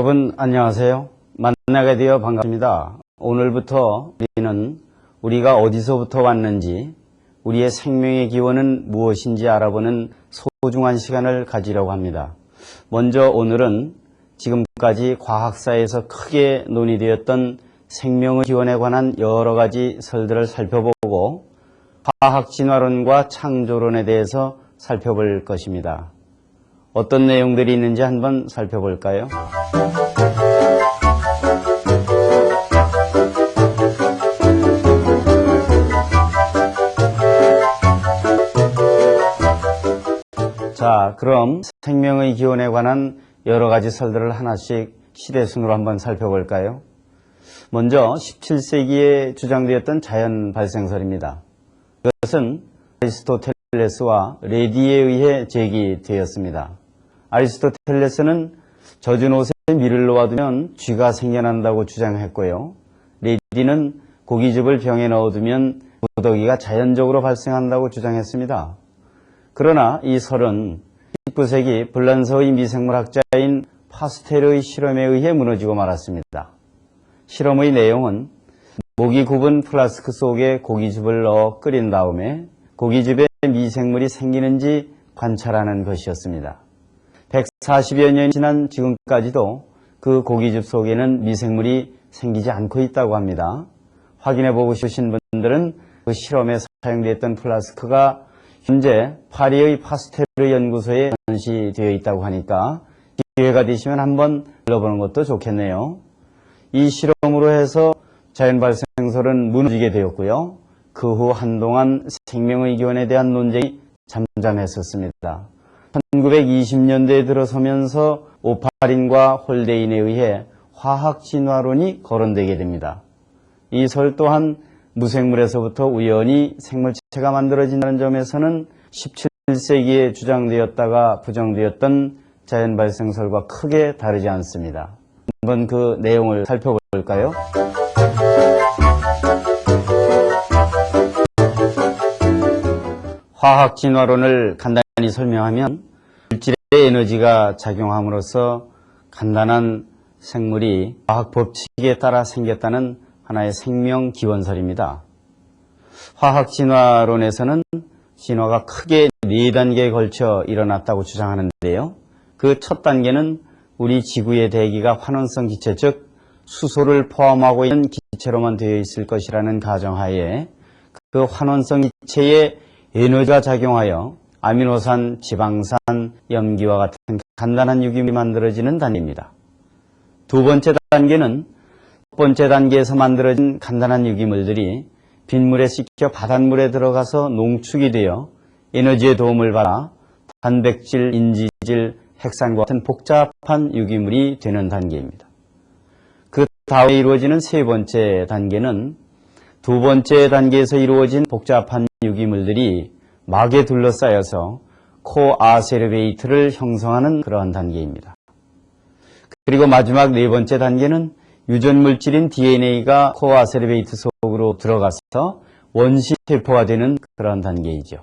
여러분 안녕하세요. 만나게 되어 반갑습니다. 오늘부터 우리는 우리가 어디서부터 왔는지, 우리의 생명의 기원은 무엇인지 알아보는 소중한 시간을 가지려고 합니다. 먼저 오늘은 지금까지 과학사에서 크게 논의되었던 생명의 기원에 관한 여러 가지 설들을 살펴보고 과학 진화론과 창조론에 대해서 살펴볼 것입니다. 어떤 내용들이 있는지 한번 살펴볼까요? 자, 그럼 생명의 기원에 관한 여러 가지 설들을 하나씩 시대순으로 한번 살펴볼까요? 먼저 17세기에 주장되었던 자연 발생설입니다. 이것은 아리스토텔레스와 레디에 의해 제기되었습니다. 아리스토텔레스는 젖은 옷에 밀을 놓아두면 쥐가 생겨난다고 주장했고요. 레디는 고깃즙을 병에 넣어두면 무더기가 자연적으로 발생한다고 주장했습니다. 그러나 이 설은 19세기 불란서의 미생물학자인 파스텔의 실험에 의해 무너지고 말았습니다. 실험의 내용은 목이 굽은 플라스크 속에 고깃즙을 넣어 끓인 다음에 고깃즙에 미생물이 생기는지 관찰하는 것이었습니다. 140여 년이 지난 지금까지도 그 고깃즙 속에는 미생물이 생기지 않고 있다고 합니다. 확인해보고 싶으신 분들은 그 실험에 사용됐던 플라스크가 현재 파리의 파스텔 연구소에 전시되어 있다고 하니까 기회가 되시면 한번 들러보는 것도 좋겠네요. 이 실험으로 해서 자연발생설은 무너지게 되었고요. 그 후 한동안 생명의 기원에 대한 논쟁이 잠잠했었습니다. 1920년대에 들어서면서 오파린과 홀데인에 의해 화학 진화론이 거론되게 됩니다. 이 설 또한 무생물에서부터 우연히 생물체가 만들어진다는 점에서는 17세기에 주장되었다가 부정되었던 자연발생설과 크게 다르지 않습니다. 한번 그 내용을 살펴볼까요? 화학 진화론을 간단히 설명하면 물질의 에너지가 작용함으로써 간단한 생물이 화학 법칙에 따라 생겼다는 하나의 생명 기원설입니다. 화학 진화론에서는 진화가 크게 4단계에 걸쳐 일어났다고 주장하는데요. 그 첫 단계는 우리 지구의 대기가 환원성 기체, 즉 수소를 포함하고 있는 기체로만 되어 있을 것이라는 가정하에 그 환원성 기체에 에너지가 작용하여 아미노산, 지방산, 염기와 같은 간단한 유기물이 만들어지는 단계입니다. 두 번째 단계는 첫 번째 단계에서 만들어진 간단한 유기물들이 빗물에 씻겨 바닷물에 들어가서 농축이 되어 에너지의 도움을 받아 단백질, 인지질, 핵산과 같은 복잡한 유기물이 되는 단계입니다. 그 다음에 이루어지는 세 번째 단계는 두 번째 단계에서 이루어진 복잡한 유기물들이 막에 둘러싸여서 코아세르베이트를 형성하는 그러한 단계입니다. 그리고 마지막 네 번째 단계는 유전물질인 DNA가 코아세르베이트 속으로 들어가서 원시 세포가 되는 그런 단계이죠.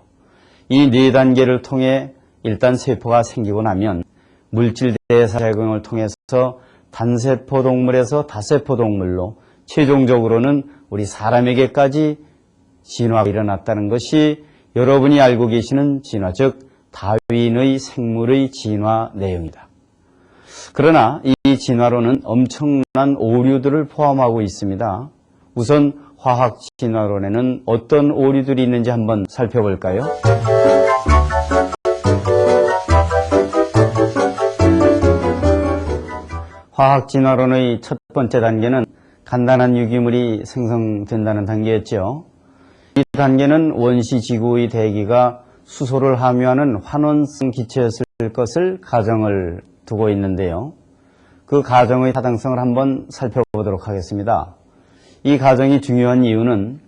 이 네 단계를 통해 일단 세포가 생기고 나면 물질 대사작용을 통해서 단세포 동물에서 다세포 동물로 최종적으로는 우리 사람에게까지 진화가 일어났다는 것이 여러분이 알고 계시는 진화, 즉 다윈의 생물의 진화 내용이다. 그러나 이 진화론은 엄청난 오류들을 포함하고 있습니다. 우선 화학 진화론에는 어떤 오류들이 있는지 한번 살펴볼까요? 화학 진화론의 첫 번째 단계는 간단한 유기물이 생성된다는 단계였죠. 이 단계는 원시 지구의 대기가 수소를 함유하는 환원성 기체였을 것을 가정을 두고 있는데요. 그 가정의 타당성을 한번 살펴보도록 하겠습니다. 이 가정이 중요한 이유는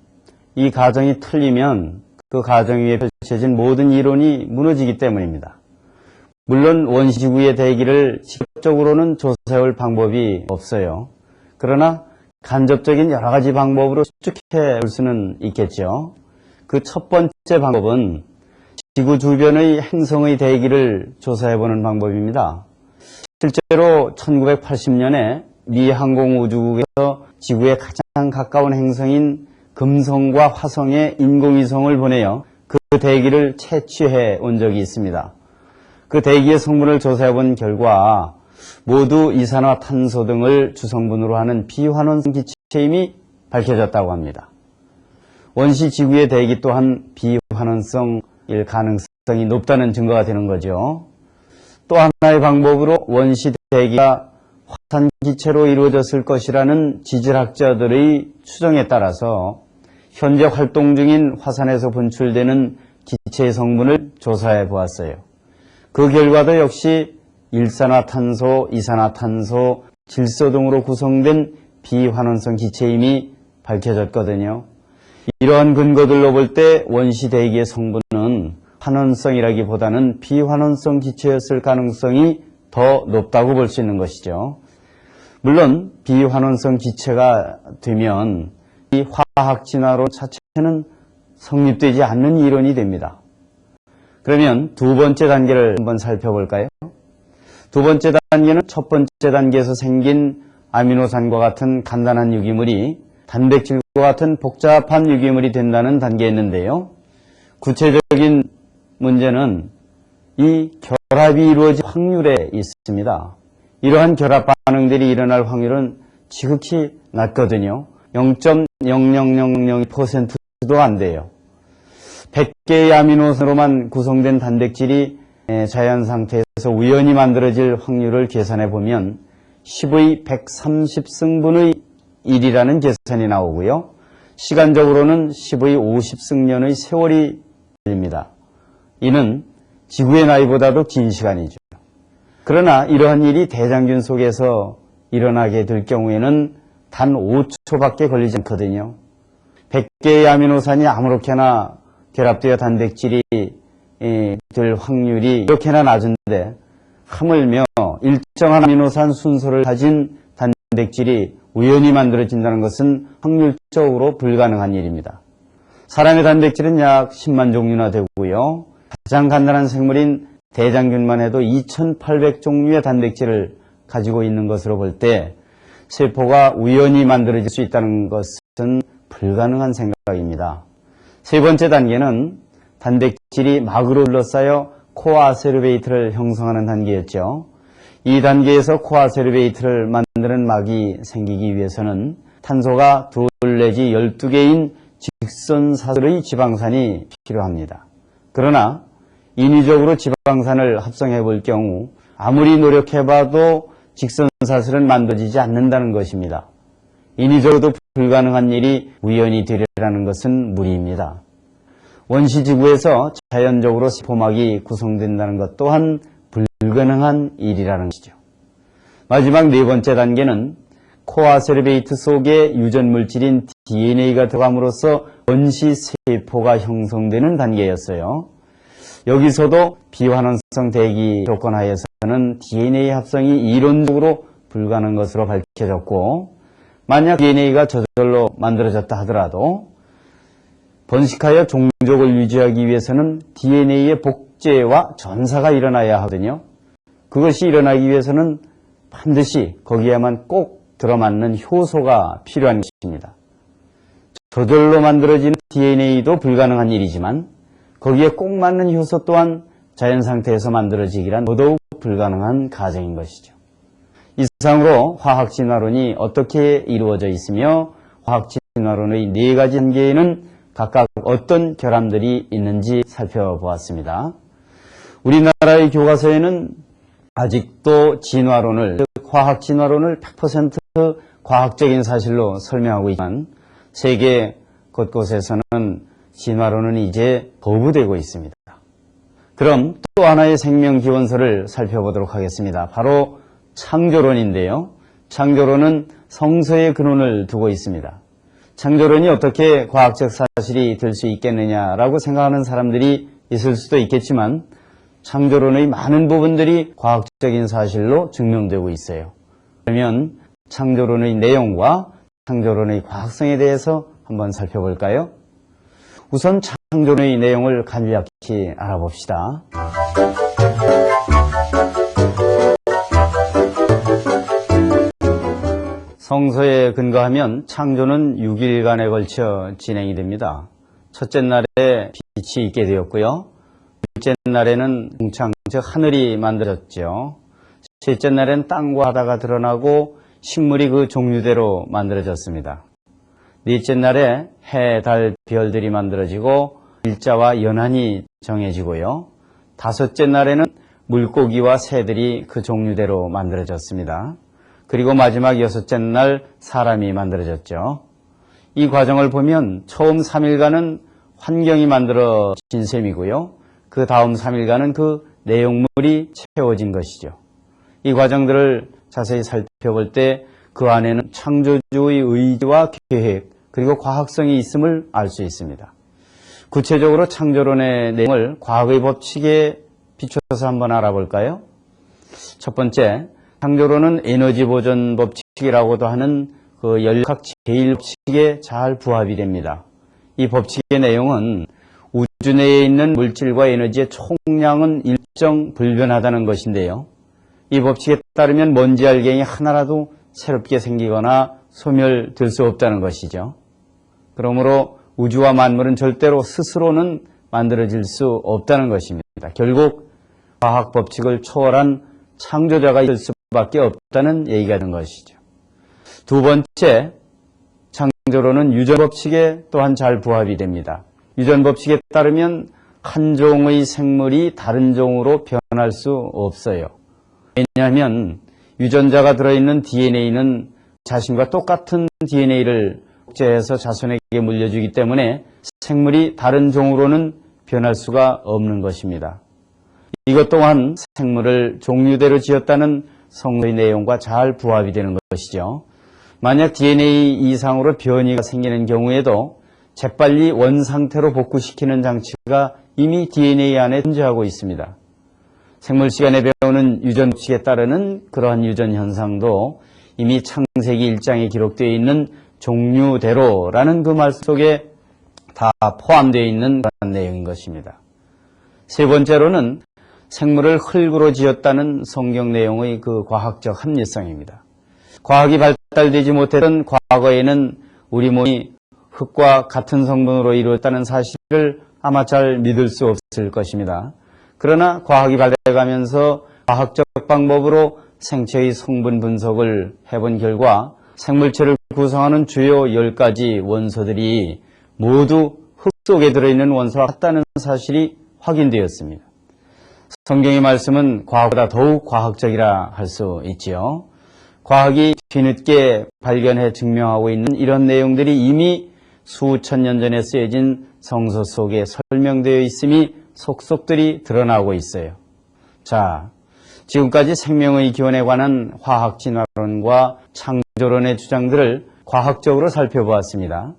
이 가정이 틀리면 그 가정 위에 펼쳐진 모든 이론이 무너지기 때문입니다. 물론 원시 지구의 대기를 직접적으로는 조사해올 방법이 없어요. 그러나 간접적인 여러 가지 방법으로 추측해 볼 수는 있겠죠. 그 첫 번째 방법은 지구 주변의 행성의 대기를 조사해 보는 방법입니다. 실제로 1980년에 미 항공우주국에서 지구에 가장 가까운 행성인 금성과 화성에 인공위성을 보내어 그 대기를 채취해 온 적이 있습니다. 그 대기의 성분을 조사해 본 결과 모두 이산화탄소 등을 주성분으로 하는 비환원성 기체임이 밝혀졌다고 합니다. 원시 지구의 대기 또한 비환원성일 가능성이 높다는 증거가 되는 거죠. 또 하나의 방법으로 원시 대기가 화산 기체로 이루어졌을 것이라는 지질학자들의 추정에 따라서 현재 활동 중인 화산에서 분출되는 기체의 성분을 조사해 보았어요. 그 결과도 역시 일산화탄소, 이산화탄소, 질소 등으로 구성된 비환원성 기체임이 밝혀졌거든요. 이러한 근거들로 볼 때 원시 대기의 성분은 환원성이라기보다는 비환원성 기체였을 가능성이 더 높다고 볼 수 있는 것이죠. 물론 비환원성 기체가 되면 이 화학 진화론 자체는 성립되지 않는 이론이 됩니다. 그러면 두 번째 단계를 한번 살펴볼까요? 두 번째 단계는 첫 번째 단계에서 생긴 아미노산과 같은 간단한 유기물이 단백질과 같은 복잡한 유기물이 된다는 단계였는데요. 구체적인 문제는 이 결합이 이루어질 확률에 있습니다. 이러한 결합 반응들이 일어날 확률은 지극히 낮거든요. 0.00002%도 안 돼요. 100개의 아미노산으로만 구성된 단백질이 자연 상태에서 우연히 만들어질 확률을 계산해 보면 10의 130승분의 1이라는 계산이 나오고요. 시간적으로는 10의 50승년의 세월이 걸립니다. 이는 지구의 나이보다도 긴 시간이죠. 그러나 이러한 일이 대장균 속에서 일어나게 될 경우에는 단 5초밖에 걸리지 않거든요. 100개의 아미노산이 아무렇게나 결합되어 단백질이 될 확률이 이렇게나 낮은데 하물며 일정한 아미노산 순서를 가진 단백질이 우연히 만들어진다는 것은 확률적으로 불가능한 일입니다. 사람의 단백질은 약 10만 종류나 되고요. 가장 간단한 생물인 대장균만 해도 2800종류의 단백질을 가지고 있는 것으로 볼 때 세포가 우연히 만들어질 수 있다는 것은 불가능한 생각입니다. 세 번째 단계는 단백질이 막으로 둘러싸여 코아세르베이트를 형성하는 단계였죠. 이 단계에서 코아세르베이트를 만드는 막이 생기기 위해서는 탄소가 2 내지 12개인 직선사슬의 지방산이 필요합니다. 그러나 인위적으로 지방산을 합성해 볼 경우 아무리 노력해봐도 직선사슬은 만들어지지 않는다는 것입니다. 인위적으로도 불가능한 일이 우연히 되리라는 것은 무리입니다. 원시지구에서 자연적으로 세포막이 구성된다는 것 또한 불가능한 일이라는 것이죠. 마지막 네 번째 단계는 코아세르베이트 속에 유전물질인 DNA가 들어감으로써 원시세포가 형성되는 단계였어요. 여기서도 비환원성 대기 조건 하에서는 DNA 합성이 이론적으로 불가능한 것으로 밝혀졌고, 만약 DNA가 저절로 만들어졌다 하더라도 번식하여 종족을 유지하기 위해서는 DNA의 복제와 전사가 일어나야 하거든요. 그것이 일어나기 위해서는 반드시 거기에만 꼭 들어맞는 효소가 필요한 것입니다. 저절로 만들어지는 DNA도 불가능한 일이지만 거기에 꼭 맞는 효소 또한 자연 상태에서 만들어지기란 더더욱 불가능한 과정인 것이죠. 이상으로 화학 진화론이 어떻게 이루어져 있으며 화학 진화론의 네 가지 단계에는 각각 어떤 결함들이 있는지 살펴보았습니다. 우리나라의 교과서에는 아직도 진화론을, 즉 화학 진화론을 100% 과학적인 사실로 설명하고 있지만 세계 곳곳에서는 진화론은 이제 거부되고 있습니다. 그럼 또 하나의 생명 기원서를 살펴보도록 하겠습니다. 바로 창조론인데요. 창조론은 성서의 근원을 두고 있습니다. 창조론이 어떻게 과학적 사실이 될 수 있겠느냐라고 생각하는 사람들이 있을 수도 있겠지만 창조론의 많은 부분들이 과학적인 사실로 증명되고 있어요. 그러면 창조론의 내용과 창조론의 과학성에 대해서 한번 살펴볼까요? 우선 창조론의 내용을 간략히 알아봅시다. 성서에 근거하면 창조는 6일간에 걸쳐 진행이 됩니다. 첫째 날에 빛이 있게 되었고요. 둘째 날에는 궁창, 즉 하늘이 만들어졌죠. 셋째 날엔 땅과 바다가 드러나고 식물이 그 종류대로 만들어졌습니다. 넷째 날에 해, 달, 별들이 만들어지고 일자와 연한이 정해지고요. 다섯째 날에는 물고기와 새들이 그 종류대로 만들어졌습니다. 그리고 마지막 여섯째 날 사람이 만들어졌죠. 이 과정을 보면 처음 3일간은 환경이 만들어진 셈이고요. 그 다음 3일간은 그 내용물이 채워진 것이죠. 이 과정들을 자세히 살펴볼 때 그 안에는 창조주의 의지와 계획 그리고 과학성이 있음을 알 수 있습니다. 구체적으로 창조론의 내용을 과학의 법칙에 비춰서 한번 알아볼까요? 첫 번째, 창조론은 에너지 보존 법칙이라고도 하는 그 연력학 제1법칙에 잘 부합이 됩니다. 이 법칙의 내용은 우주 내에 있는 물질과 에너지의 총량은 일정 불변하다는 것인데요. 이 법칙에 따르면 먼지 알갱이 하나라도 새롭게 생기거나 소멸될 수 없다는 것이죠. 그러므로 우주와 만물은 절대로 스스로는 만들어질 수 없다는 것입니다. 결국 과학 법칙을 초월한 창조자가 있을 수밖에 없다는 얘기가 되는 것이죠. 두 번째, 창조론은 유전 법칙에 또한 잘 부합이 됩니다. 유전 법칙에 따르면 한 종의 생물이 다른 종으로 변할 수 없어요. 왜냐하면 유전자가 들어있는 DNA는 자신과 똑같은 DNA를 복제해서 자손에게 물려주기 때문에 생물이 다른 종으로는 변할 수가 없는 것입니다. 이것 또한 생물을 종류대로 지었다는 성서의 내용과 잘 부합이 되는 것이죠. 만약 DNA 이상으로 변이가 생기는 경우에도 재빨리 원상태로 복구시키는 장치가 이미 DNA 안에 존재하고 있습니다. 생물 시간에 배우는 유전 법칙에 따르는 그러한 유전 현상도 이미 창세기 1장에 기록되어 있는 종류대로라는 그 말 속에 다 포함되어 있는 그런 내용인 것입니다. 세 번째로는 생물을 흙으로 지었다는 성경 내용의 그 과학적 합리성입니다. 과학이 발달되지 못했던 과거에는 우리 몸이 흙과 같은 성분으로 이루어졌다는 사실을 아마 잘 믿을 수 없을 것입니다. 그러나 과학이 발달해가면서 과학적 방법으로 생체의 성분 분석을 해본 결과 생물체를 구성하는 주요 10가지 원소들이 모두 흙 속에 들어있는 원소와 같다는 사실이 확인되었습니다. 성경의 말씀은 과학보다 더욱 과학적이라 할 수 있지요. 과학이 뒤늦게 발견해 증명하고 있는 이런 내용들이 이미 수천 년 전에 쓰여진 성서 속에 설명되어 있음이 속속들이 드러나고 있어요. 자, 지금까지 생명의 기원에 관한 화학 진화론과 창조론의 주장들을 과학적으로 살펴보았습니다.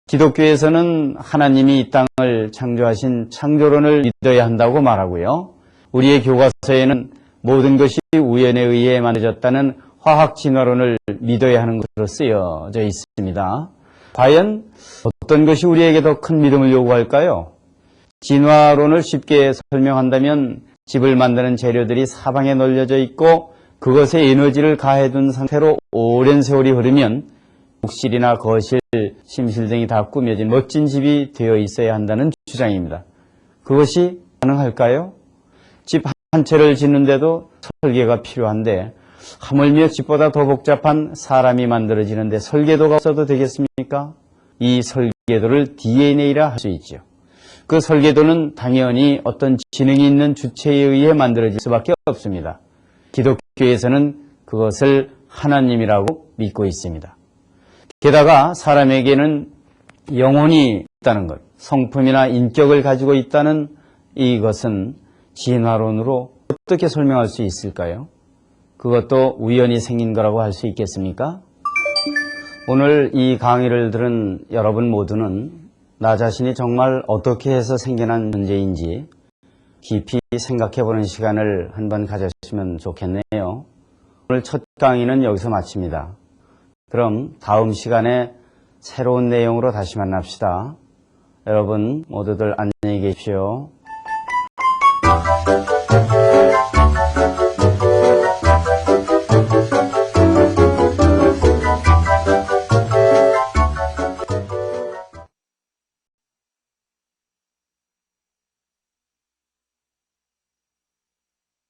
기독교에서는 하나님이 이 땅을 창조하신 창조론을 믿어야 한다고 말하고요. 우리의 교과서에는 모든 것이 우연에 의해 만들어졌다는 화학 진화론을 믿어야 하는 것으로 쓰여져 있습니다. 과연 어떤 것이 우리에게 더 큰 믿음을 요구할까요? 진화론을 쉽게 설명한다면 집을 만드는 재료들이 사방에 널려져 있고 그것에 에너지를 가해둔 상태로 오랜 세월이 흐르면 욕실이나 거실, 침실 등이 다 꾸며진 멋진 집이 되어 있어야 한다는 주장입니다. 그것이 가능할까요? 집 한 채를 짓는데도 설계가 필요한데 하물며 집보다 더 복잡한 사람이 만들어지는데 설계도가 없어도 되겠습니까? 이 설계도를 DNA라 할 수 있죠. 그 설계도는 당연히 어떤 지능이 있는 주체에 의해 만들어질 수밖에 없습니다. 기독교에서는 그것을 하나님이라고 믿고 있습니다. 게다가 사람에게는 영혼이 있다는 것, 성품이나 인격을 가지고 있다는 이것은 진화론으로 어떻게 설명할 수 있을까요? 그것도 우연히 생긴 거라고 할 수 있겠습니까? 오늘 이 강의를 들은 여러분 모두는 나 자신이 정말 어떻게 해서 생겨난 존재인지 깊이 생각해보는 시간을 한번 가졌으면 좋겠네요. 오늘 첫 강의는 여기서 마칩니다. 그럼 다음 시간에 새로운 내용으로 다시 만납시다. 여러분 모두들 안녕히 계십시오.